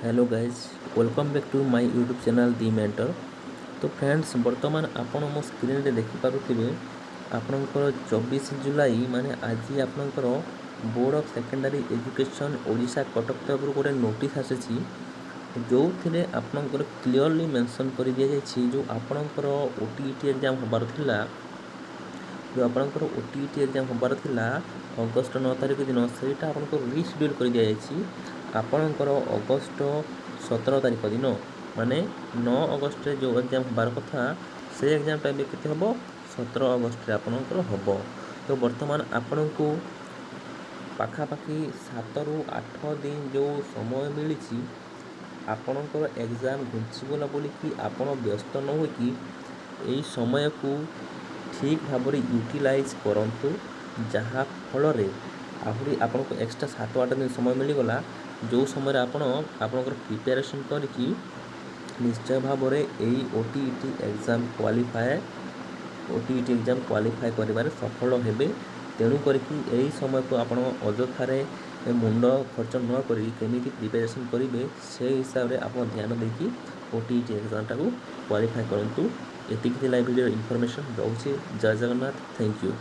Hello guys welcome back to my YouTube channel the mentor. तो friends बर्तमान आपण मो स्क्रीन रे देखि पारुथिबे आपणकर 24 जुलाई माने आज आपणकर board of secondary education Odisha Cuttack तरफ गोटे नोटिस आसी जो थे आपणकर क्लीयरली मेंशन कर दिया जायछि जो आपणकर ओटीईटी एग्जाम होबार थिला जो आपणकर ओटीईटी एग्जाम होबार थिला अगस्त 9 तारिख दिन सेटा आपणकर रीशेड्यूल कर दिया जायछि आपणकर अगस्त 17 तारिख दिन माने 9 अगस्त जो एग्जाम होबार कथा से एग्जाम टाइम केते हबो 17 अगस्त रे आपणकर हबो। तो वर्तमान आपणको पाखापाखि 7 रु 8 दिन जो समय मिली आपणकर एग्जाम घुंचीगला बोलिकी आपण व्यस्त न होइकी एई समय को ठीक भाव में यूटिलाइज करंतु जहाँ फल आहरी आपन को एक्स्ट्रा 7-8 दिन समय मिलगला जो समय आपणकर प्रिपेरेसन करके निश्चय भाव में यही ओटीईटी एग्जाम क्वालिफाए करिबारे सफल हेबे। तेणु करके यही समय को आपण अजथारे मुंड खर्च न करी केमिति प्रिपेरेसन करेंगे से हिसाब से आप ध्यान देकी ओटीईटी एग्जाम टाको क्वालिफाए करंतु। एतिक भिडियो इनफॉरमेशन रोचे। जय जगन्नाथ। Thank you.